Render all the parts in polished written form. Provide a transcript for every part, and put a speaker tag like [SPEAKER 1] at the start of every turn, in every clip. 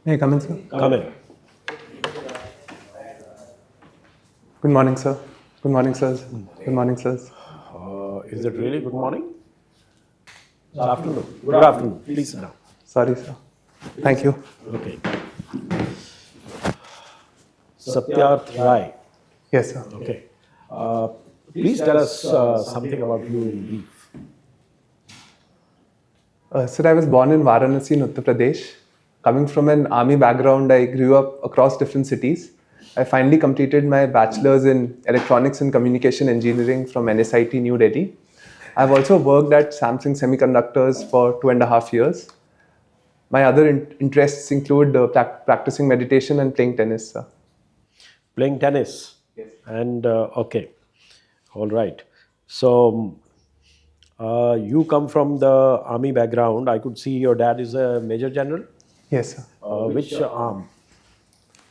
[SPEAKER 1] May I come in, sir?
[SPEAKER 2] Come in.
[SPEAKER 1] Good morning, sir. Good morning, sirs. Good morning, sirs.
[SPEAKER 2] Is it really good morning? It's afternoon. Good afternoon. Please sit down.
[SPEAKER 1] Sorry, sir. Thank you.
[SPEAKER 2] Okay. SATYARTH Rai.
[SPEAKER 1] Yes, sir.
[SPEAKER 2] Okay. Please tell us something about you in brief.
[SPEAKER 1] Sir, I was born in Varanasi, in Uttar Pradesh. Coming from an army background, I grew up across different cities. I finally completed my bachelor's in electronics and communication engineering from NSIT New Delhi. I've also worked at Samsung Semiconductors for 2.5 years. My other interests include practicing meditation and playing tennis, sir.
[SPEAKER 2] Playing tennis.
[SPEAKER 1] Yes.
[SPEAKER 2] And okay. All right. So you come from the army background. I could see your dad is a major general.
[SPEAKER 1] Yes, sir.
[SPEAKER 2] Which arm?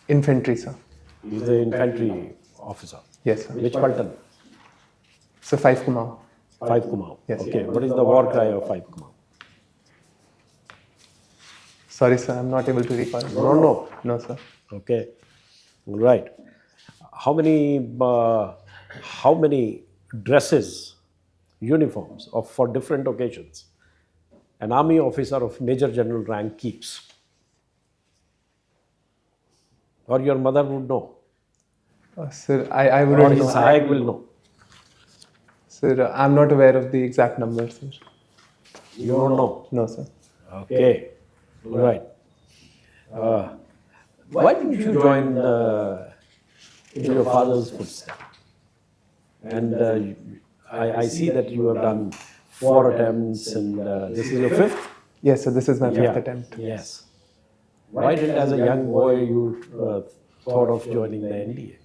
[SPEAKER 1] Infantry, sir.
[SPEAKER 2] He's the infantry officer.
[SPEAKER 1] Yes, sir.
[SPEAKER 2] Which Paltan?
[SPEAKER 1] So 5 Kumau.
[SPEAKER 2] 5 Kumau.
[SPEAKER 1] Yes.
[SPEAKER 2] Okay. What is the war cry of 5 Kumau?
[SPEAKER 1] Sorry, sir. I'm not able to recall.
[SPEAKER 2] No.
[SPEAKER 1] No, sir.
[SPEAKER 2] Okay. All right. How many dresses, uniforms for different occasions an army officer of major general rank keeps? Or your mother would know?
[SPEAKER 1] Sir, I
[SPEAKER 2] Or
[SPEAKER 1] wouldn't
[SPEAKER 2] his
[SPEAKER 1] know.
[SPEAKER 2] Sahayak will know?
[SPEAKER 1] Sir, I'm not aware of the exact numbers, sir.
[SPEAKER 2] You don't know?
[SPEAKER 1] No, sir.
[SPEAKER 2] Okay. All right. Why didn't you join in your father's footsteps? And I see that you have done 4 attempts and this is your 5th?
[SPEAKER 1] Yes, sir. This is my fifth attempt.
[SPEAKER 2] Yes. Why didn't, as a young boy, you thought of joining the NDA?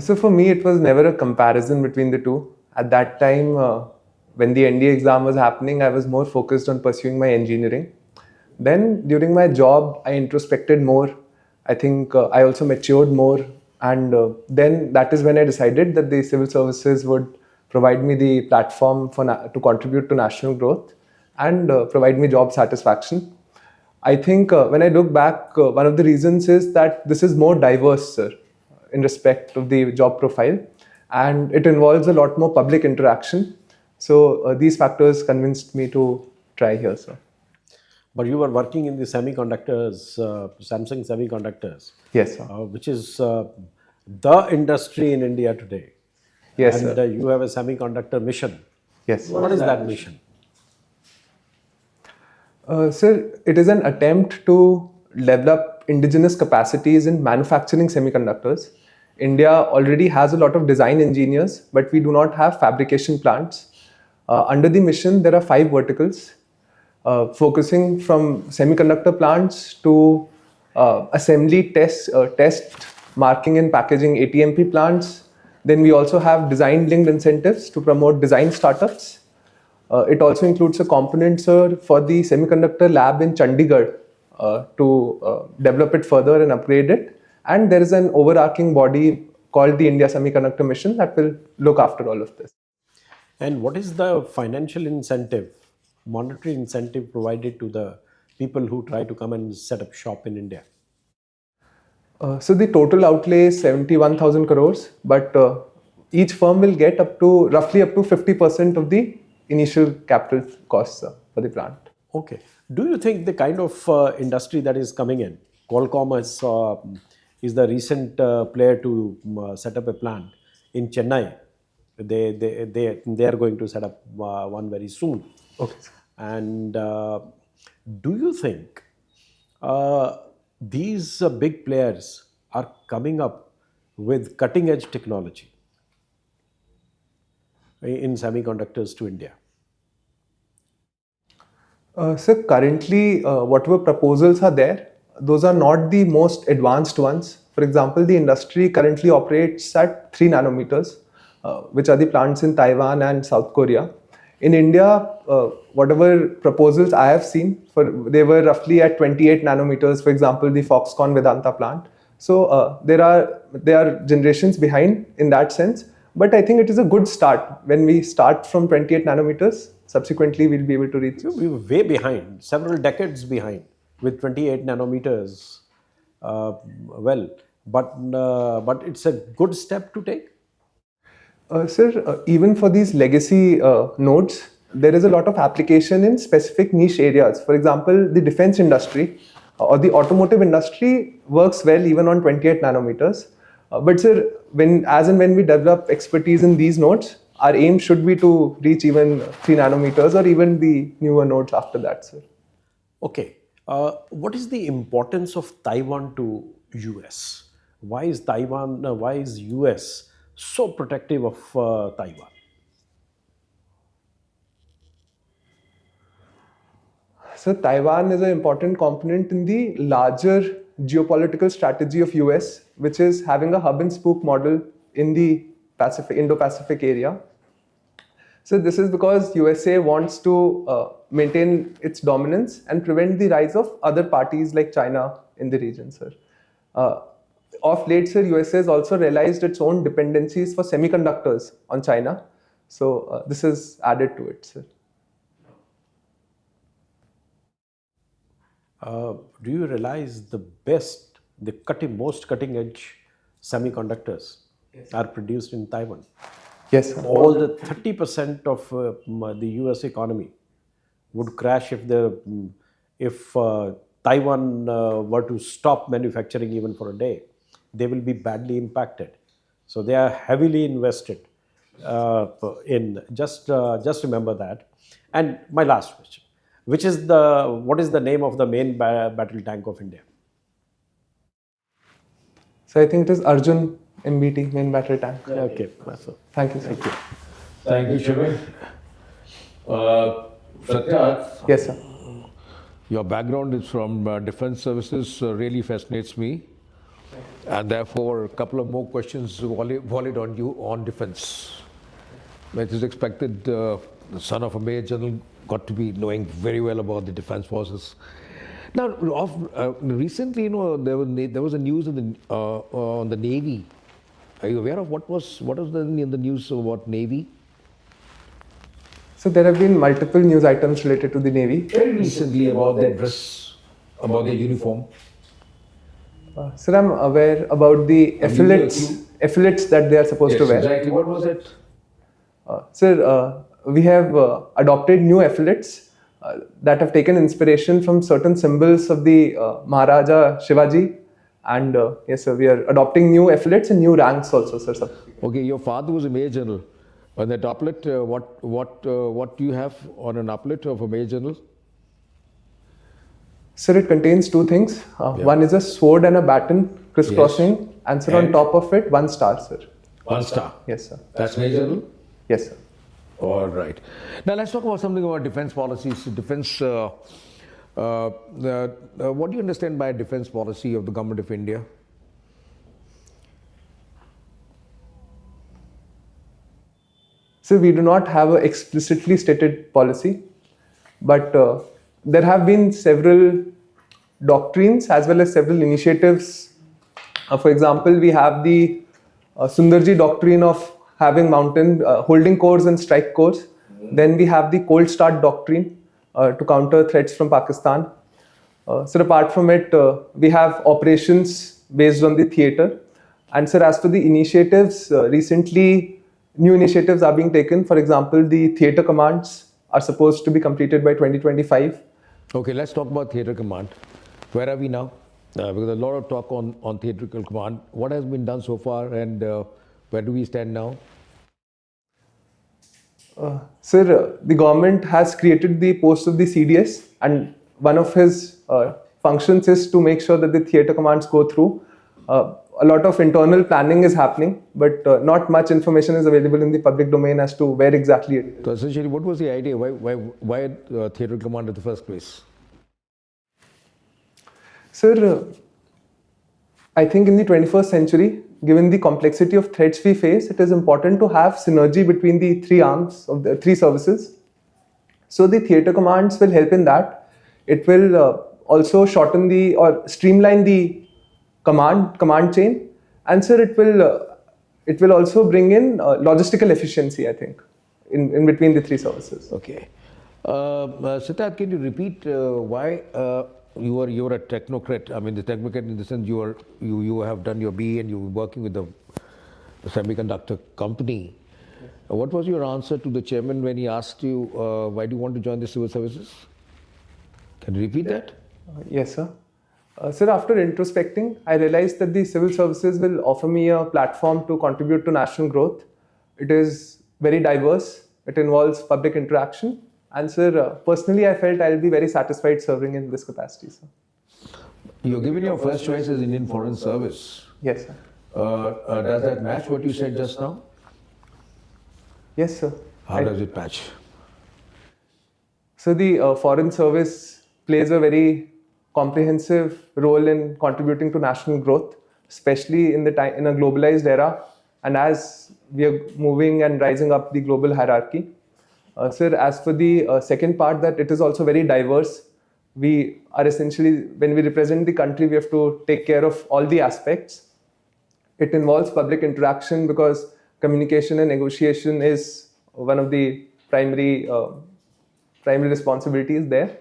[SPEAKER 1] So for me, it was never a comparison between the two. At that time, when the NDA exam was happening, I was more focused on pursuing my engineering. Then, during my job, I introspected more. I think I also matured more. And then that is when I decided that the civil services would provide me the platform to contribute to national growth and provide me job satisfaction. I think when I look back, one of the reasons is that this is more diverse, sir, in respect of the job profile, and it involves a lot more public interaction. So these factors convinced me to try here, sir.
[SPEAKER 2] But you were working in the semiconductors, Samsung Semiconductors.
[SPEAKER 1] Yes, sir.
[SPEAKER 2] Which is the industry in India today.
[SPEAKER 1] Yes,
[SPEAKER 2] and
[SPEAKER 1] sir.
[SPEAKER 2] You have a semiconductor mission.
[SPEAKER 1] Yes.
[SPEAKER 2] What is that mission?
[SPEAKER 1] Sir, it is an attempt to develop indigenous capacities in manufacturing semiconductors. India already has a lot of design engineers, but we do not have fabrication plants. Under the mission, there are 5 verticals, focusing from semiconductor plants to assembly, test, marking and packaging ATMP plants. Then we also have design-linked incentives to promote design startups. It also includes a component, sir, for the semiconductor lab in Chandigarh to develop it further and upgrade it. And there is an overarching body called the India Semiconductor Mission that will look after all of this.
[SPEAKER 2] And what is the financial incentive, monetary incentive provided to the people who try to come and set up shop in India?
[SPEAKER 1] So the total outlay is 71,000 crores, but each firm will get roughly up to 50% of the initial capital costs for the plant.
[SPEAKER 2] Okay. Do you think the kind of industry that is coming in, Qualcomm is the recent player to set up a plant in Chennai. They are going to set up one very soon.
[SPEAKER 1] Okay.
[SPEAKER 2] And do you think these big players are coming up with cutting edge technology in semiconductors to India?
[SPEAKER 1] So currently, whatever proposals are there, those are not the most advanced ones. For example, the industry currently operates at 3 nanometers, which are the plants in Taiwan and South Korea. In India, whatever proposals I have seen, they were roughly at 28 nanometers, for example, the Foxconn Vedanta plant. So they are generations behind in that sense. But I think it is a good start. When we start from 28 nanometers, subsequently we'll be able to reach.
[SPEAKER 2] We were way behind, several decades behind. with 28 nanometers. Well, but it's a good step to take.
[SPEAKER 1] Sir, even for these legacy nodes, there is a lot of application in specific niche areas. For example, the defense industry or the automotive industry works well even on 28 nanometers. But sir, as and when we develop expertise in these nodes, our aim should be to reach even 3 nanometers or even the newer nodes after that, sir.
[SPEAKER 2] Okay. What is the importance of Taiwan to US? Why is why is US so protective of Taiwan?
[SPEAKER 1] So Taiwan is an important component in the larger geopolitical strategy of US, which is having a hub and spoke model in the Indo-Pacific area. So this is because USA wants to maintain its dominance and prevent the rise of other parties like China in the region, sir. Of late, sir, USA has also realized its own dependencies for semiconductors on China. So this is added to it, sir.
[SPEAKER 2] Do you realize the most cutting edge semiconductors are produced in Taiwan?
[SPEAKER 1] Yes, sir.
[SPEAKER 2] All the 30% of the US economy would crash if Taiwan were to stop manufacturing even for a day. They will be badly impacted. So they are heavily invested in. Just remember that. And my last question. What is the name of the main battle tank of India?
[SPEAKER 1] So I think it is Arjun MBT, main battle tank.
[SPEAKER 2] Okay.
[SPEAKER 1] Thank you, sir.
[SPEAKER 3] Thank you, Shivan. Satyarth,
[SPEAKER 1] Yes, sir.
[SPEAKER 3] your background is from defense services, really fascinates me. And therefore, a couple of more questions volleyed on you on defense. It is expected the son of a major general got to be knowing very well about the defense forces. Now, recently, there was a news on the Navy. Are you aware of what was in the news about Navy?
[SPEAKER 1] So there have been multiple news items related to the Navy.
[SPEAKER 3] Very recently about their dress, about their uniform.
[SPEAKER 1] Sir, I'm aware about the epaulets that they are supposed to wear.
[SPEAKER 3] Exactly. What was it?
[SPEAKER 1] Sir, we have adopted new epaulets that have taken inspiration from certain symbols of the Maharaja Shivaji. And yes, sir, we are adopting new epaulets and new ranks also, sir.
[SPEAKER 3] Okay, your father was a major general. On that epaulet, what do you have on an epaulet of a major general?
[SPEAKER 1] Sir, it contains two things. One is a sword and a baton crisscrossing, and sir, on top of it, one star, sir.
[SPEAKER 3] One star.
[SPEAKER 1] Yes, sir.
[SPEAKER 3] That's major general?
[SPEAKER 1] Yes, sir.
[SPEAKER 3] All right. Now let's talk about something about defense policies. Defense. What do you understand by defense policy of the government of India?
[SPEAKER 1] So we do not have an explicitly stated policy, but there have been several doctrines as well as several initiatives. For example, we have the Sundarji doctrine of having holding corps and strike corps. Then we have the cold start doctrine to counter threats from Pakistan. So apart from it, we have operations based on the theater. And sir, as for the initiatives, recently new initiatives are being taken. For example, the theater commands are supposed to be completed by 2025.
[SPEAKER 3] Okay, let's talk about theater command. Where are we now? Because a lot of talk on theatrical command. What has been done so far, and where do we stand now?
[SPEAKER 1] Sir, the government has created the post of the CDS, and one of his functions is to make sure that the theater commands go through. A lot of internal planning is happening, but not much information is available in the public domain as to where exactly it is.
[SPEAKER 3] So essentially, what was the idea? Why theater command in the first place?
[SPEAKER 1] Sir, I think in the 21st century, given the complexity of threats we face, it is important to have synergy between the three arms of the three services. So the theater commands will help in that. It will also shorten or streamline the command chain, and sir, it will also bring in logistical efficiency, I think, in between the three services.
[SPEAKER 3] Okay. Satyarth, can you repeat why you're a technocrat. I mean, the technocrat in the sense you have done your BE and you're working with the semiconductor company. What was your answer to the chairman when he asked you why do you want to join the civil services? Can you repeat that?
[SPEAKER 1] Yes, sir. Sir, after introspecting, I realized that the civil services will offer me a platform to contribute to national growth. It is very diverse. It involves public interaction. And sir, personally, I felt I'll be very satisfied serving in this capacity, sir.
[SPEAKER 3] You're given your first choice as Indian Foreign Service.
[SPEAKER 1] Yes, sir.
[SPEAKER 3] Does that match what you said just now?
[SPEAKER 1] Yes, sir.
[SPEAKER 3] How does it match?
[SPEAKER 1] So the Foreign Service plays a very comprehensive role in contributing to national growth, especially in a globalized era, and as we are moving and rising up the global hierarchy. Sir, as for the second part, that it is also very diverse. We are essentially, when we represent the country, we have to take care of all the aspects. It involves public interaction because communication and negotiation is one of the primary responsibilities there.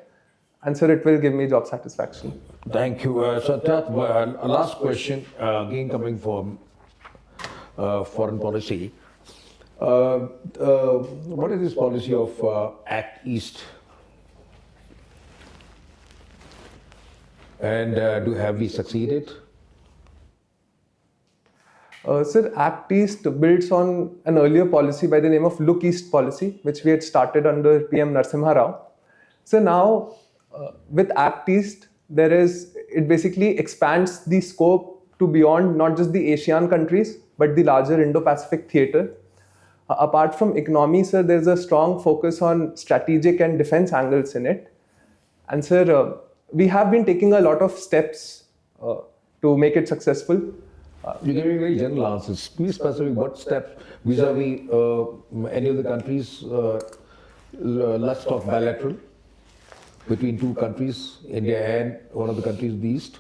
[SPEAKER 1] And sir, it will give me job satisfaction.
[SPEAKER 3] Thank you. Satyath, a last question, again coming from foreign policy. What is this policy of Act East? And have we succeeded?
[SPEAKER 1] Sir, Act East builds on an earlier policy by the name of Look East policy, which we had started under PM Narasimha Rao. So now, with Act East, it basically expands the scope to beyond not just the ASEAN countries, but the larger Indo-Pacific theatre. Apart from economy, sir, there's a strong focus on strategic and defense angles in it. And sir, we have been taking a lot of steps to make it successful.
[SPEAKER 3] You're giving very general answers. Be specific. What steps vis-a-vis any of the countries? Let's talk bilateral between two countries, India and one of the countries in the East.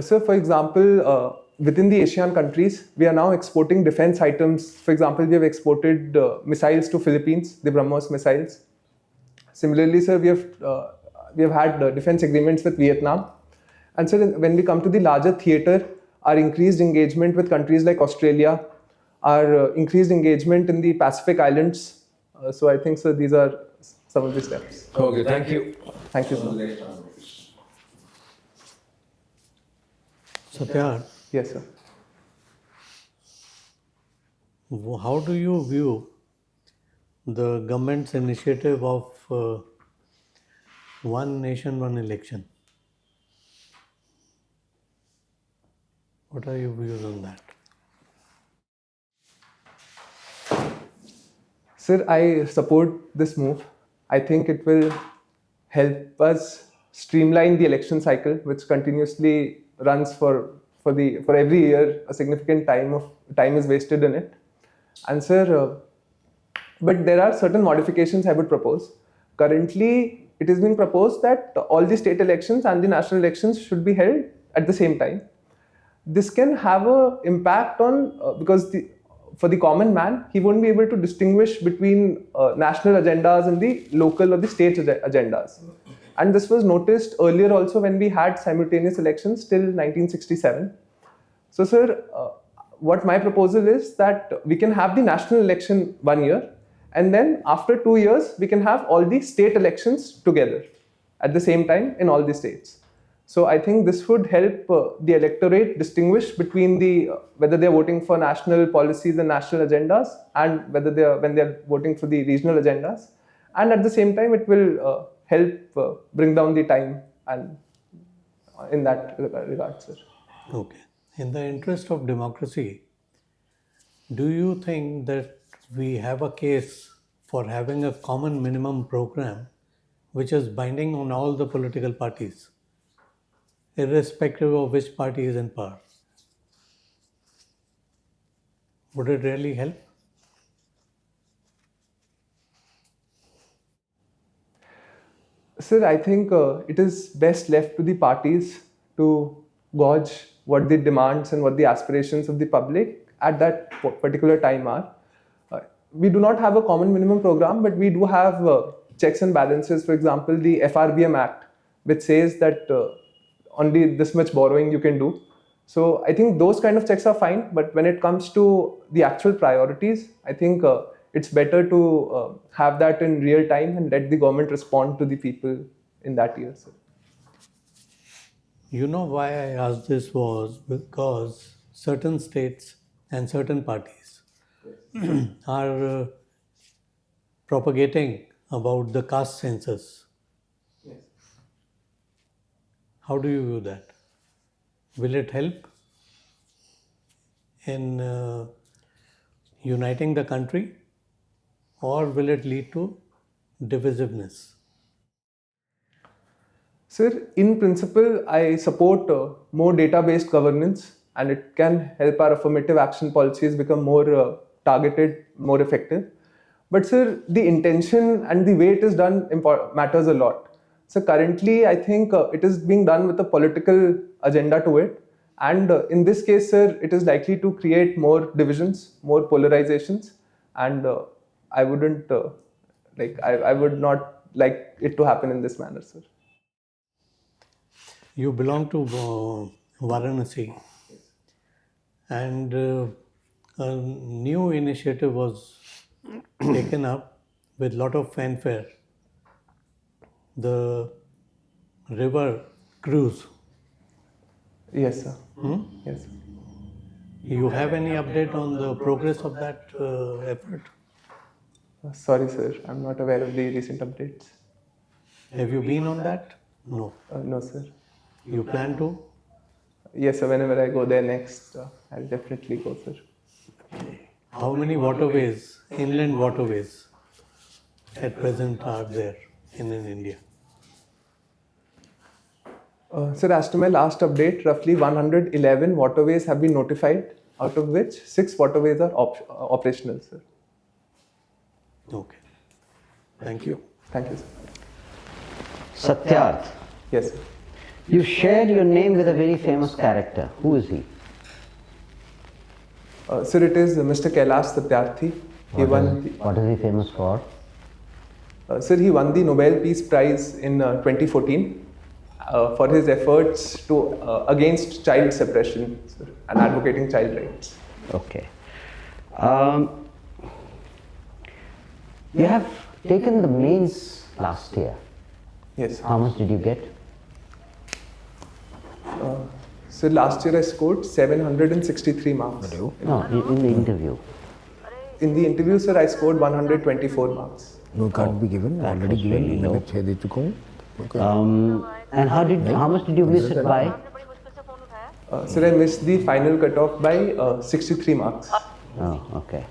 [SPEAKER 1] So, for example, within the ASEAN countries, we are now exporting defense items. For example, we have exported missiles to Philippines, the BrahMos missiles. Similarly, sir, we have had defense agreements with Vietnam. And so, when we come to the larger theatre, our increased engagement with countries like Australia, our increased engagement in the Pacific Islands. So I think, sir, these are some of the steps.
[SPEAKER 3] Okay, thank you.
[SPEAKER 1] Thank you, sir.
[SPEAKER 2] Satyarth,
[SPEAKER 1] Yes, sir.
[SPEAKER 4] how do you view the government's initiative of one nation, one election? What are your views on that?
[SPEAKER 1] Sir, I support this move. I think it will help us streamline the election cycle, which continuously runs for every year. A significant time is wasted in it. And sir, but there are certain modifications I would propose. Currently, it is being proposed that all the state elections and the national elections should be held at the same time. This can have an impact on, because for the common man, he won't be able to distinguish between national agendas and the local or the state agendas. And this was noticed earlier also when we had simultaneous elections till 1967. So, sir, what my proposal is that we can have the national election 1 year, and then after 2 years, we can have all the state elections together at the same time in all the states. So I think this would help the electorate distinguish between whether they're voting for national policies and national agendas, and when they're voting for the regional agendas. And at the same time, it will help bring down the time and in that regard, sir.
[SPEAKER 4] Okay. In the interest of democracy, do you think that we have a case for having a common minimum program which is binding on all the political parties, irrespective of which party is in power? Would it really help?
[SPEAKER 1] Sir, I think it is best left to the parties to gauge what the demands and what the aspirations of the public at that particular time are. We do not have a common minimum program, but we do have checks and balances. For example, the FRBM Act, which says that only this much borrowing you can do. So I think those kind of checks are fine, but when it comes to the actual priorities, I think it's better to have that in real time and let the government respond to the people in that year. So.
[SPEAKER 4] You know why I asked this was because certain states and certain parties are propagating about the caste census.
[SPEAKER 1] Yes.
[SPEAKER 4] How do you view that? Will it help in uniting the country, or will it lead to divisiveness?
[SPEAKER 1] Sir, in principle, I support more data-based governance, and it can help our affirmative action policies become more targeted, more effective. But sir, the intention and the way it is done matters a lot. So currently, I think it is being done with a political agenda to it. And in this case, sir, it is likely to create more divisions, more polarizations. And I wouldn't, I would not like it to happen in this manner, sir.
[SPEAKER 4] You belong to Varanasi, and a new initiative was taken up with lot of fanfare. The river cruise.
[SPEAKER 1] Yes, sir. Yes.
[SPEAKER 4] You have any update on the progress of that effort?
[SPEAKER 1] Sorry, sir. I'm not aware of the recent updates.
[SPEAKER 4] Have you been on that? No.
[SPEAKER 1] No, sir.
[SPEAKER 4] You plan to?
[SPEAKER 1] Yes, sir. Whenever I go there next, I'll definitely go, sir.
[SPEAKER 4] How many waterways, inland waterways, at present are there in India?
[SPEAKER 1] Sir, as to my last update, roughly 111 waterways have been notified, out of which 6 waterways are operational, sir.
[SPEAKER 4] Okay. Thank you.
[SPEAKER 1] Thank you, sir.
[SPEAKER 5] Satyarth,
[SPEAKER 1] Yes, sir.
[SPEAKER 5] you shared your name with a very famous character. Who is he?
[SPEAKER 1] Sir, it is Mr. KP SATYARTH.
[SPEAKER 5] What is he famous for?
[SPEAKER 1] Sir, he won the Nobel Peace Prize in 2014 for his efforts to against child suppression, sir, and advocating child rights.
[SPEAKER 5] Okay. You have taken the mains last year.
[SPEAKER 1] Yes.
[SPEAKER 5] How much did you get?
[SPEAKER 1] So last year I scored 763 marks.
[SPEAKER 5] No, in the interview.
[SPEAKER 1] In the interview, sir, I scored 124 marks.
[SPEAKER 3] No, can't be given.
[SPEAKER 5] that
[SPEAKER 3] Already
[SPEAKER 5] was
[SPEAKER 3] given.
[SPEAKER 5] very low.
[SPEAKER 3] मैंने 6 दे चुका हूँ. Okay.
[SPEAKER 5] And how much did you miss it by?
[SPEAKER 1] Sir, I missed the final cutoff by 63 marks.
[SPEAKER 5] Oh, okay.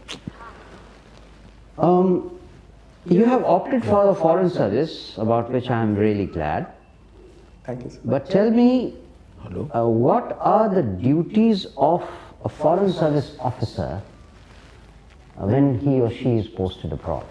[SPEAKER 5] You have opted for the foreign service, about which I am really glad.
[SPEAKER 1] Thank you, sir.
[SPEAKER 5] But tell me, what are the duties of a foreign service officer when he or she is posted abroad?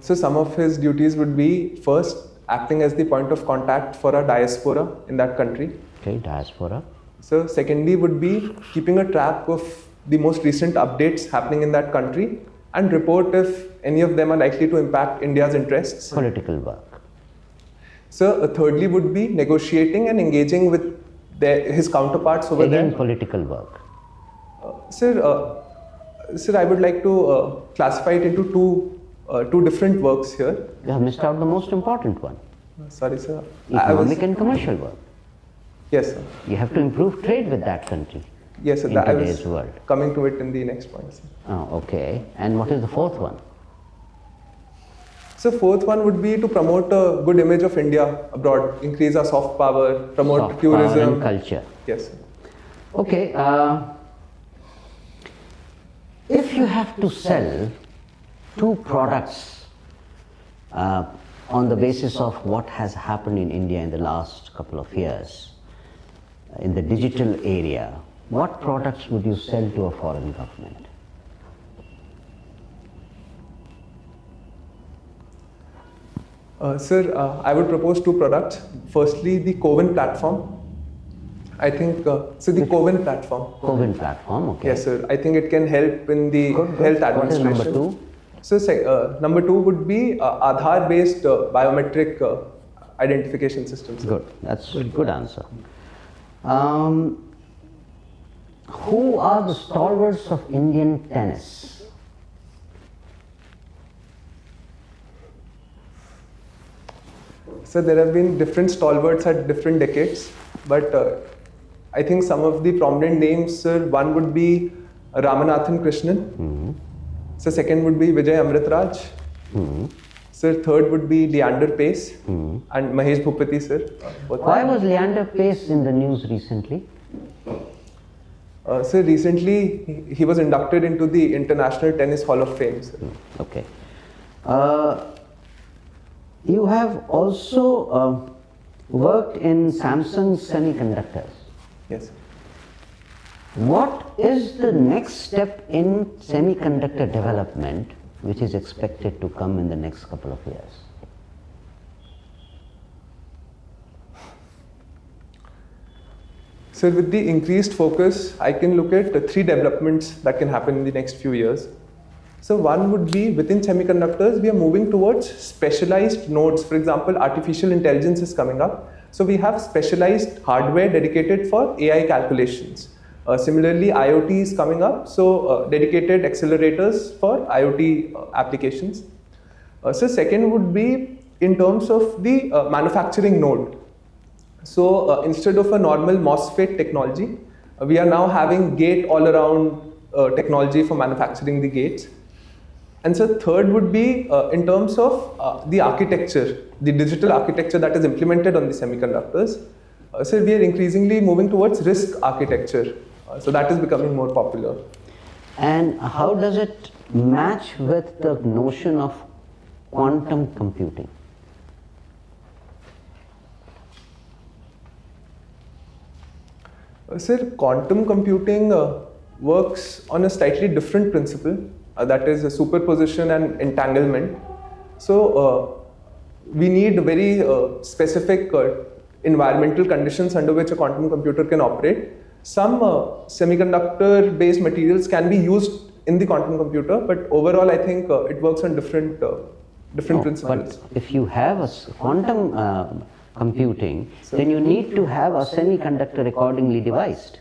[SPEAKER 1] So some of his duties would be first acting as the point of contact for a diaspora in that country.
[SPEAKER 5] Okay, diaspora.
[SPEAKER 1] So secondly would be keeping a track of the most recent updates happening in that country and report if any of them are likely to impact India's interests.
[SPEAKER 5] Political work.
[SPEAKER 1] So thirdly would be negotiating and engaging with his counterparts over
[SPEAKER 5] Again,
[SPEAKER 1] there.
[SPEAKER 5] political work.
[SPEAKER 1] Sir, I would like to classify it into two different works here.
[SPEAKER 5] You have missed out the most important one.
[SPEAKER 1] Sorry, sir.
[SPEAKER 5] Economic and commercial work.
[SPEAKER 1] Yes, sir.
[SPEAKER 5] You have to improve trade with that country.
[SPEAKER 1] Yes, sir.
[SPEAKER 5] In
[SPEAKER 1] I was
[SPEAKER 5] today's world.
[SPEAKER 1] coming to it in the next point, sir.
[SPEAKER 5] Oh, okay. And what is the fourth one?
[SPEAKER 1] So fourth one would be to promote a good image of India abroad, increase our soft power, promote
[SPEAKER 5] Soft
[SPEAKER 1] tourism.
[SPEAKER 5] power and culture.
[SPEAKER 1] Yes, sir.
[SPEAKER 5] Okay. If you have to sell 2 products on the basis of what has happened in India in the last couple of years, in the digital area, what products would you sell to a foreign government?
[SPEAKER 1] Sir, I would propose 2 products. Firstly, the Coven platform. I think so. The Coven platform.
[SPEAKER 5] Coven platform, okay.
[SPEAKER 1] Yes, sir. I think it can help in the health administration.
[SPEAKER 5] What is number 2?
[SPEAKER 1] So, number 2 would be Aadhaar-based biometric identification systems.
[SPEAKER 5] Good. That's a good answer. Who are the stalwarts of Indian tennis?
[SPEAKER 1] So there have been different stalwarts at different decades, but I think some of the prominent names, sir, one would be Ramanathan Krishnan. So second would be Vijay Amritraj. Sir, third would be Leander Pace and Mahesh Bhupati, sir.
[SPEAKER 5] Why was Leander Pace in the news recently?
[SPEAKER 1] Sir, recently he was inducted into the International Tennis Hall of Fame, sir.
[SPEAKER 5] Okay. You have also worked in Samsung Semiconductors.
[SPEAKER 1] Yes.
[SPEAKER 5] What is the next step in semiconductor development which is expected to come in the next couple of years?
[SPEAKER 1] So with the increased focus, I can look at 3 developments that can happen in the next few years. So one would be within semiconductors, we are moving towards specialized nodes. For example, artificial intelligence is coming up. So we have specialized hardware dedicated for AI calculations. Similarly, IoT is coming up. So dedicated accelerators for IoT applications. So second would be in terms of the manufacturing node. So instead of a normal MOSFET technology, we are now having gate-all-around technology for manufacturing the gates. And so third would be in terms of the architecture, the digital architecture that is implemented on the semiconductors. So we are increasingly moving towards RISC architecture. So that is becoming more popular.
[SPEAKER 5] And how does it match with the notion of quantum computing?
[SPEAKER 1] Sir, quantum computing works on a slightly different principle, that is superposition and entanglement. So we need very specific environmental conditions under which a quantum computer can operate. Some semiconductor-based materials can be used in the quantum computer, but overall I think it works on different principles.
[SPEAKER 5] But if you have a quantum computing, then you need to have a semiconductor accordingly devised.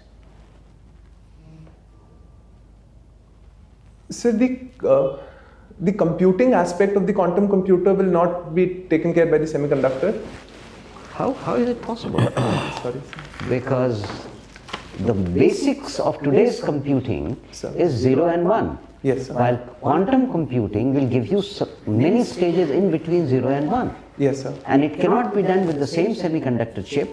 [SPEAKER 1] So the computing aspect of the quantum computer will not be taken care by the semiconductor.
[SPEAKER 5] How is it possible?
[SPEAKER 1] Sorry.
[SPEAKER 5] Because the basics of today's computing is 0 and 1.
[SPEAKER 1] Yes, sir.
[SPEAKER 5] While quantum computing will give you many stages in between 0 and 1.
[SPEAKER 1] Yes, sir.
[SPEAKER 5] And it cannot be done with the same semiconductor chip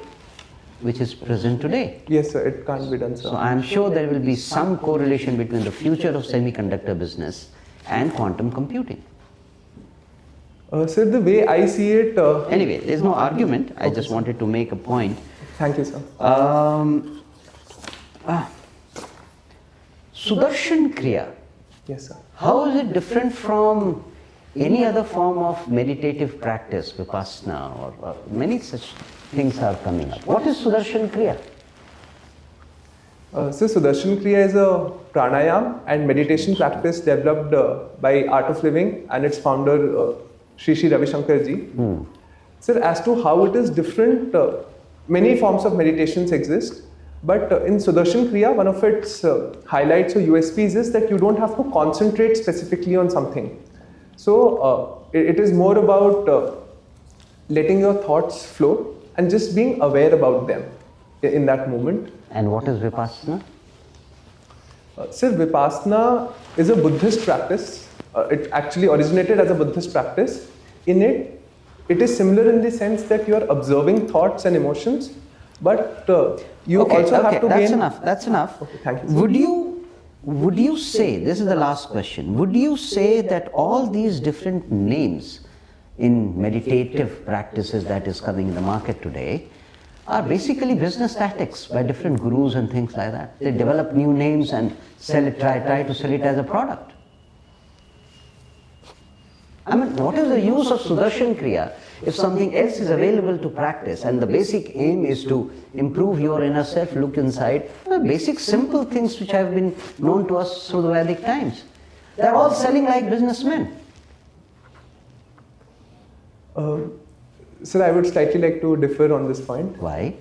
[SPEAKER 5] which is present today.
[SPEAKER 1] Yes, sir. It can't be done, sir.
[SPEAKER 5] So I am sure there will be some correlation between the future of semiconductor business and quantum computing.
[SPEAKER 1] Sir, the way I see it...
[SPEAKER 5] Anyway, there is no argument. I just wanted to make a point.
[SPEAKER 1] Thank you, sir.
[SPEAKER 5] Sudarshan Kriya.
[SPEAKER 1] Yes, sir.
[SPEAKER 5] How is it different from any other form of meditative practice, Vipassana, or many such things are coming up? What is Sudarshan Kriya?
[SPEAKER 1] So Sudarshan Kriya is a pranayam and meditation practice developed by Art of Living and its founder Sri Ravi Shankar ji. Sir, as to how it is different, many forms of meditations exist. But in Sudarshan Kriya, one of its highlights or USPs is that you don't have to concentrate specifically on something. So it is more about letting your thoughts flow and just being aware about them in that moment.
[SPEAKER 5] And what is Vipassana?
[SPEAKER 1] Sir, Vipassana is a Buddhist practice. It actually originated as a Buddhist practice. In it is similar in the sense that you are observing thoughts and emotions, but you also have to gain...
[SPEAKER 5] That's enough.
[SPEAKER 1] Okay, thank you.
[SPEAKER 5] Would you say, this is the last question, would you say that all these different names in meditative practices that is coming in the market today are basically business tactics by different gurus and things like that? They develop new names and sell it, try to sell it as a product. I mean, what is the use of Sudarshan Kriya if something else is available to practice, and the basic aim is to improve your inner self, look inside, basic simple things which have been known to us through the Vedic times. They're all selling like businessmen.
[SPEAKER 1] Sir, I would slightly like to differ on this point.
[SPEAKER 5] Why?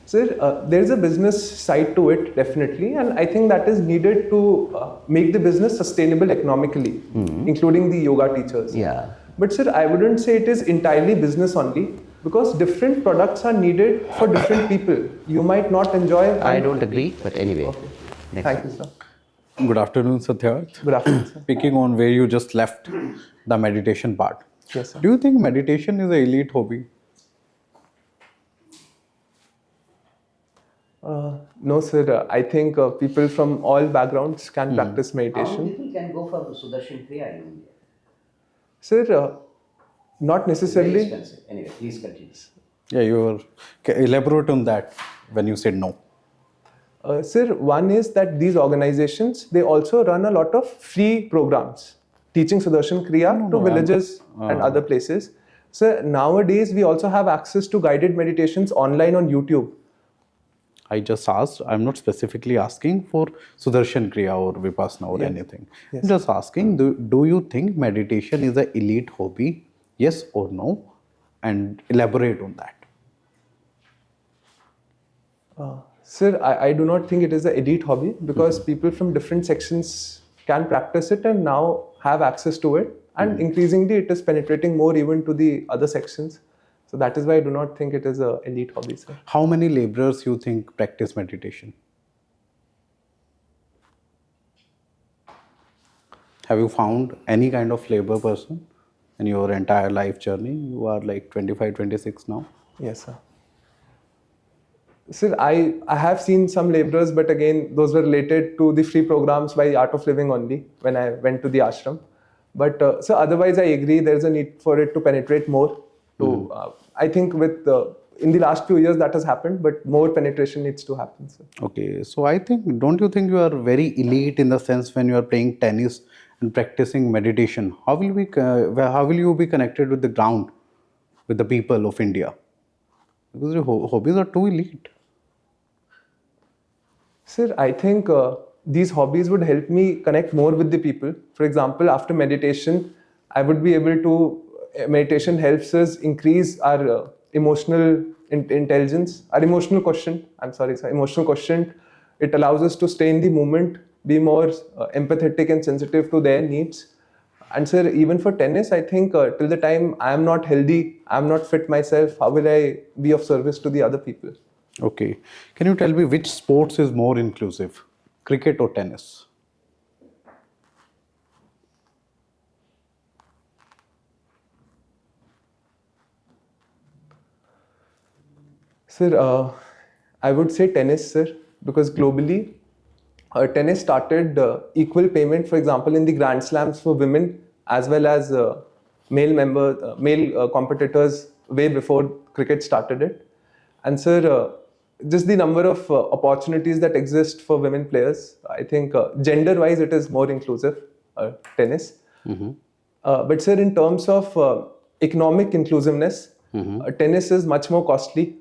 [SPEAKER 1] Sir, there is a business side to it, definitely, and I think that is needed to make the business sustainable economically, including the yoga teachers.
[SPEAKER 5] Yeah.
[SPEAKER 1] But sir, I wouldn't say it is entirely business only, because different products are needed for different people. You might not enjoy.
[SPEAKER 5] I don't agree, but anyway.
[SPEAKER 1] Okay.
[SPEAKER 5] Next
[SPEAKER 1] Thank
[SPEAKER 5] one.
[SPEAKER 1] you, sir.
[SPEAKER 6] Good afternoon, Satyarth.
[SPEAKER 1] Good afternoon, sir.
[SPEAKER 6] Picking on where you just left the meditation part.
[SPEAKER 1] Yes, sir.
[SPEAKER 6] Do you think meditation is an elite hobby?
[SPEAKER 1] No, sir. I think people from all backgrounds can practice
[SPEAKER 5] How many
[SPEAKER 1] meditation.
[SPEAKER 5] people can go for Sudarshan Kriya in India?
[SPEAKER 1] Sir, not
[SPEAKER 5] Very
[SPEAKER 1] necessarily.
[SPEAKER 5] expensive. Anyway, please continue.
[SPEAKER 6] Yeah, elaborate on that when you said no.
[SPEAKER 1] Sir, one is that these organizations, they also run a lot of free programs teaching Sudarshan Kriya to villages and other places. So nowadays, we also have access to guided meditations online on YouTube.
[SPEAKER 6] I just asked, I'm not specifically asking for Sudarshan Kriya or Vipassana or anything.
[SPEAKER 1] Yes.
[SPEAKER 6] I'm just asking, do you think meditation is an elite hobby? Yes or no? And elaborate on that.
[SPEAKER 1] Sir, I do not think it is an elite hobby, because people from different sections can practice it and now have access to it. And increasingly, it is penetrating more even to the other sections. So that is why I do not think it is an elite hobby, sir.
[SPEAKER 6] How many laborers you think practice meditation? Have you found any kind of labor person in your entire life journey? You are like 25, 26 now.
[SPEAKER 1] Yes, sir. Sir, I have seen some laborers, but again, those were related to the free programs by Art of Living only when I went to the ashram. But so otherwise, I agree there is a need for it to penetrate more. I think with in the last few years that has happened, but more penetration needs to happen, sir.
[SPEAKER 6] Okay, so I think, don't you think you are very elite in the sense when you are playing tennis and practicing meditation? How will you be connected with the ground, with the people of India? Because your hobbies are too elite.
[SPEAKER 1] Sir, I think these hobbies would help me connect more with the people. For example, after meditation, I would be able to, meditation helps us increase our emotional intelligence, our emotional quotient. Emotional quotient. It allows us to stay in the moment, be more empathetic and sensitive to their needs. And sir, even for tennis, I think till the time I am not healthy, I am not fit myself, how will I be of service to the other people?
[SPEAKER 6] Okay, can you tell me which sports is more inclusive, cricket or tennis?
[SPEAKER 1] Sir, I would say tennis, sir, because globally, tennis started equal payment, for example, in the Grand Slams for women as well as male competitors way before cricket started it. And sir, just the number of opportunities that exist for women players, I think gender-wise it is more inclusive, tennis. But sir, in terms of economic inclusiveness, tennis is much more costly.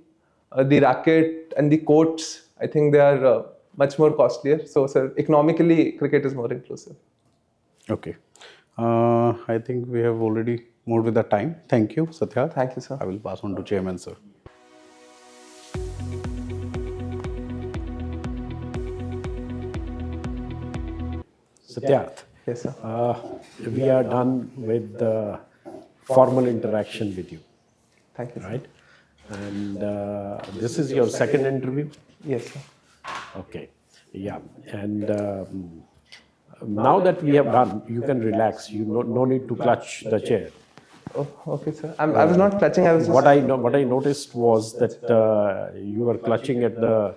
[SPEAKER 1] The racket and the courts, I think they are much more costlier. So sir, economically, cricket is more inclusive.
[SPEAKER 6] Okay, I think we have already moved with the time. Thank you, Satya.
[SPEAKER 1] Thank you, sir.
[SPEAKER 6] I will pass on to Chairman, sir.
[SPEAKER 2] Satyarth,
[SPEAKER 1] Yes, sir.
[SPEAKER 2] we are done with the formal interaction with you,
[SPEAKER 1] Thank you, sir.
[SPEAKER 2] right? And this is your second interview?
[SPEAKER 1] Yes, sir.
[SPEAKER 2] Okay, yeah. And now that we have done, you can relax. You no need to clutch the chair.
[SPEAKER 1] Oh, okay, sir. I was not clutching. I was just...
[SPEAKER 2] What I noticed was that you were clutching at the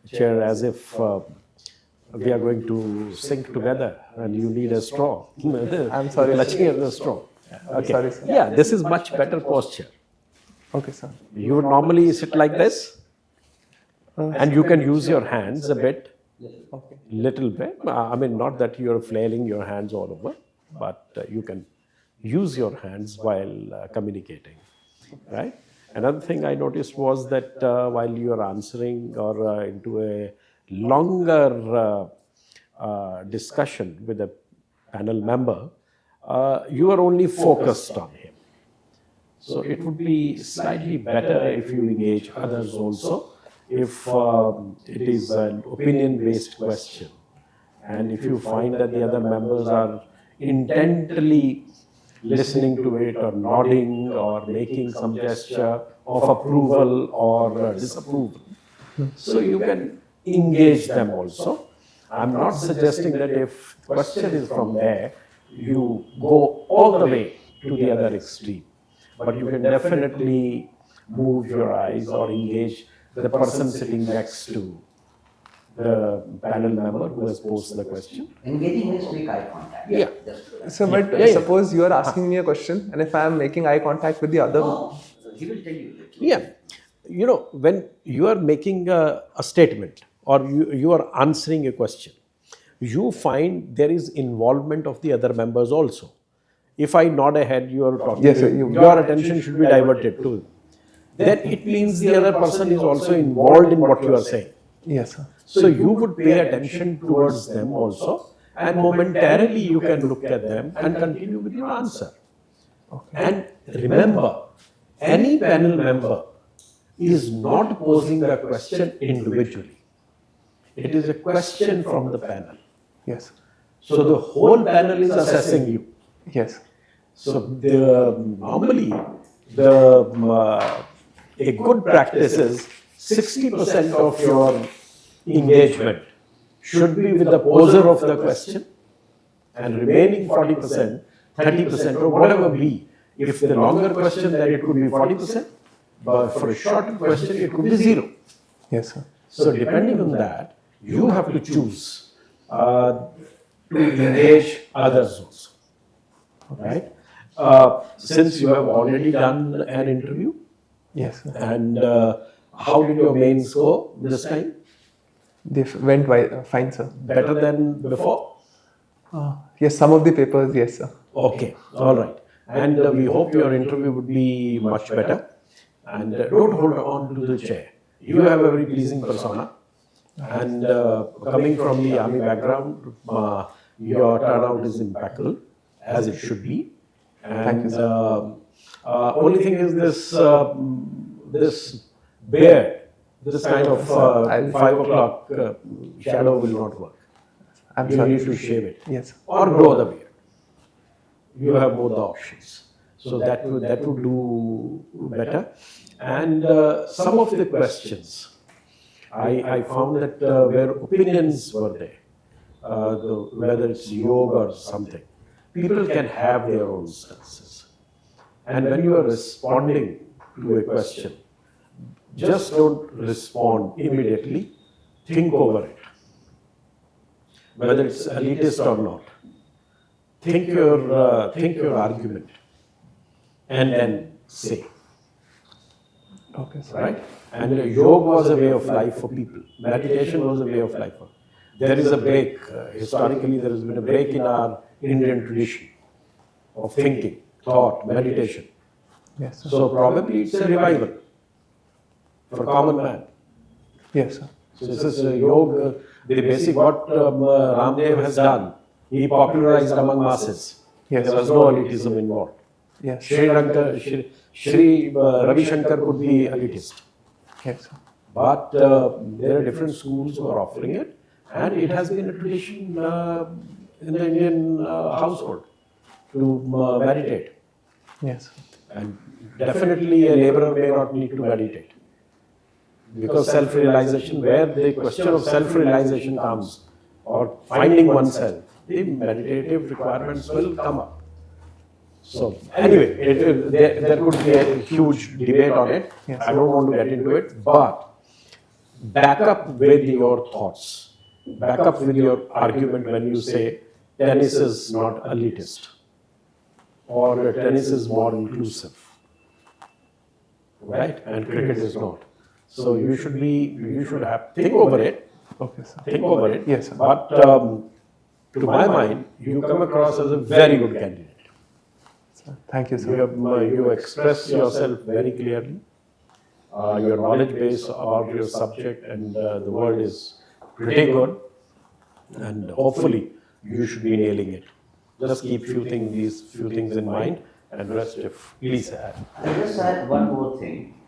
[SPEAKER 2] chair as if we are going to sink together and you need a straw.
[SPEAKER 1] I'm sorry,
[SPEAKER 2] Clutching at the straw. Okay.
[SPEAKER 1] sorry, sir.
[SPEAKER 2] Yeah, this is much better posture.
[SPEAKER 1] Okay, sir.
[SPEAKER 2] You would normally sit like this, and you can use your hands a bit,
[SPEAKER 1] Okay.
[SPEAKER 2] little bit. I mean, not that you're flailing your hands all over, but you can use your hands while communicating. right? Another thing I noticed was that while you are answering or into a longer discussion with a panel member, you are only focused on him. So it would be slightly better if you engage others also, if it is an opinion-based question. And if you find that the other members are intently listening to it or nodding or making some gesture of approval or disapproval, so you can engage them also. I'm not suggesting that if question is from there, you go all the way to the other extreme. But you can definitely move your eyes or engage the person sitting next to the panel member who has posed the question.
[SPEAKER 5] Engaging means make eye contact.
[SPEAKER 2] Yeah.
[SPEAKER 1] So, but suppose you are asking me a question, and if I am making eye contact with the other,
[SPEAKER 5] He will tell you.
[SPEAKER 2] Yeah. You know, when you are making a statement or you are answering a question, you find there is involvement of the other members also. If I nod ahead, you are talking,
[SPEAKER 1] Yes, sir,
[SPEAKER 2] your attention should be diverted to. Then it means the other person is also involved in what you are saying.
[SPEAKER 1] yes, sir.
[SPEAKER 2] So you would pay attention towards them also, and momentarily you can look at them and continue with your answer. And remember, any panel member is not posing the question individually. It is a question from the panel.
[SPEAKER 1] Yes,
[SPEAKER 2] So the whole panel is assessing you.
[SPEAKER 1] yes,
[SPEAKER 2] So normally a good practice is 60% of your engagement should be with the poser of the question, and remaining 40%, 30% or whatever be. If the longer question, then it could be 40%, but for a short question, it could be 0.
[SPEAKER 1] yes, sir.
[SPEAKER 2] So depending on that, you have to choose to engage others also, right? Since you have already done an interview,
[SPEAKER 1] Yes, sir.
[SPEAKER 2] and how did your mains go this time?
[SPEAKER 1] They went fine, sir.
[SPEAKER 2] Better than before?
[SPEAKER 1] Yes, some of the papers, yes, sir.
[SPEAKER 2] Okay, all right. And we hope your interview would be much better. And don't hold on to the chair. You have a very pleasing persona. And coming from the army background, your turnout is impeccable, as it should be. And
[SPEAKER 1] Thank you, sir.
[SPEAKER 2] only thing is this beard, this kind of 5 o'clock shadow will not work.
[SPEAKER 1] I'm
[SPEAKER 2] You
[SPEAKER 1] sorry.
[SPEAKER 2] need to shave it.
[SPEAKER 1] Yes,
[SPEAKER 2] Or grow the beard. You have both the options. So that would do better. And some of the questions, I found that where opinions were there, whether it's yoga or something, people can have their own senses. And when you are responding to a question, just don't respond immediately. Think over it. Whether it's elitist or not. Think your argument and then say.
[SPEAKER 1] okay, sir.
[SPEAKER 2] Right? And yoga was a way of life for people. Meditation was a way of life for people. There is a break. Historically, there has been a break in our Indian tradition of thinking, thought, meditation.
[SPEAKER 1] Yes, sir.
[SPEAKER 2] So probably it's a revival for common man.
[SPEAKER 1] Yes, sir.
[SPEAKER 2] So this is yoga, the basic what Ramdev has done. He popularized among masses.
[SPEAKER 1] Yes.
[SPEAKER 2] There was no elitism involved.
[SPEAKER 1] Yes,
[SPEAKER 2] Shri Ravi Shankar could be elitist.
[SPEAKER 1] yes, sir.
[SPEAKER 2] But there are different schools who are offering it, and it has been a tradition in the Indian household to meditate.
[SPEAKER 1] Yes, sir.
[SPEAKER 2] And definitely a laborer may not need to meditate. Because self-realization, where the question of self-realization comes, or finding oneself, the meditative requirements will come up. So anyway, there could be a huge debate on it.
[SPEAKER 1] Yes.
[SPEAKER 2] I don't want to get into it, but back up with your thoughts. Back up with your argument when you say tennis is not elitist or tennis is more inclusive, right? And cricket is not. So you should think over it.
[SPEAKER 1] Okay, sir.
[SPEAKER 2] Think over it.
[SPEAKER 1] Yes, sir.
[SPEAKER 2] But to my mind, you come across as a very good candidate.
[SPEAKER 1] Thank you,
[SPEAKER 2] You,
[SPEAKER 1] sir.
[SPEAKER 2] have, you express yourself very clearly. Your knowledge base about your subject and the world is pretty good, and hopefully you should be nailing it. Just keep these few things in mind, and rest if please add.
[SPEAKER 5] I'll just add one more thing.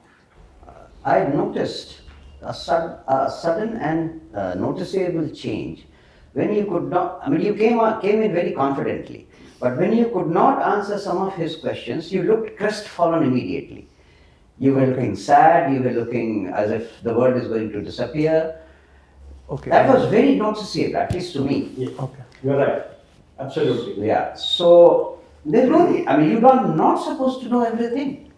[SPEAKER 5] I noticed a sudden and noticeable change when you could not. I mean, you came in very confidently, but when you could not answer some of his questions, you looked crestfallen immediately. You were looking sad. You were looking as if the world is going to disappear.
[SPEAKER 1] Okay.
[SPEAKER 5] That was very noticeable, at least to me.
[SPEAKER 1] Okay.
[SPEAKER 2] You're right. Absolutely.
[SPEAKER 5] Yeah. So there's no. I mean, you are not supposed to know everything,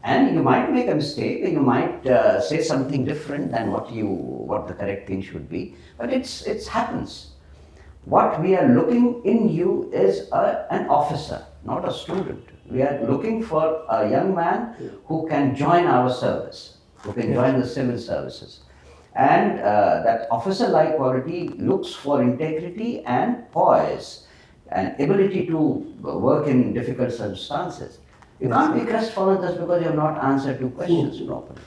[SPEAKER 5] and you might make a mistake. And you might say something different than what the correct thing should be. But it happens. What we are looking in you is an officer, not a student. We are looking for a young man who can join our service, who can join the civil services. And that officer-like quality looks for integrity and poise and ability to work in difficult circumstances. You can't be crestfallen just because you have not answered 2 questions properly.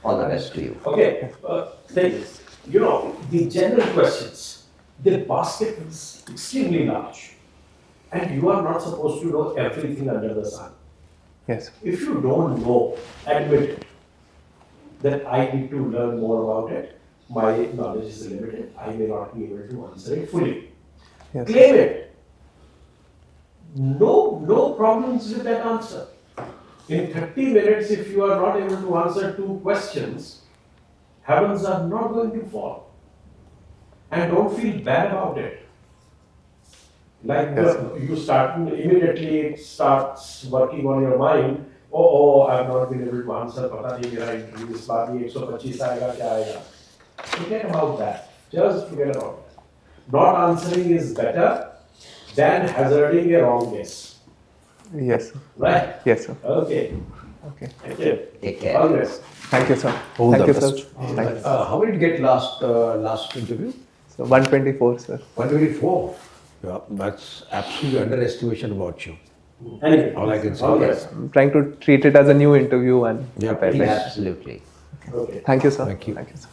[SPEAKER 5] All the best to you.
[SPEAKER 2] Okay, take this. You know, the general questions, the basket is extremely large, and you are not supposed to know everything under the sun.
[SPEAKER 1] Yes.
[SPEAKER 2] If you don't know, admit it. That I need to learn more about it. My knowledge is limited. I may not be able to answer it fully.
[SPEAKER 1] Yes.
[SPEAKER 2] Claim it. No problems with that answer. In 30 minutes, if you are not able to answer 2 questions, heavens are not going to fall. And don't feel bad about it. Like you start immediately, it starts working on your mind. Oh, I've not been able to answer. पता नहीं मेरा interview इस बार भी 125 आएगा क्या आएगा? Forget about that. Just forget about that. Not answering is better than hazarding a wrong guess.
[SPEAKER 1] Yes, sir.
[SPEAKER 2] Right?
[SPEAKER 1] Yes, sir.
[SPEAKER 2] Okay.
[SPEAKER 1] Okay.
[SPEAKER 2] Thank you.
[SPEAKER 5] Take care.
[SPEAKER 2] All the best.
[SPEAKER 1] Thank you, sir.
[SPEAKER 6] All
[SPEAKER 1] Thank
[SPEAKER 6] the
[SPEAKER 1] you,
[SPEAKER 6] best.
[SPEAKER 1] sir. Thanks.
[SPEAKER 3] How did you get last interview?
[SPEAKER 1] So 124, sir.
[SPEAKER 3] 124. Yeah, that's absolute underestimation about you.
[SPEAKER 2] Thank you.
[SPEAKER 3] All I can say.
[SPEAKER 2] All the best.
[SPEAKER 1] I'm trying to treat it as a new interview and
[SPEAKER 3] Yeah,
[SPEAKER 1] prepare
[SPEAKER 3] please.
[SPEAKER 1] better.
[SPEAKER 5] Absolutely.
[SPEAKER 2] Okay.
[SPEAKER 1] Thank you, sir.
[SPEAKER 3] Thank you.
[SPEAKER 1] Thank you, sir.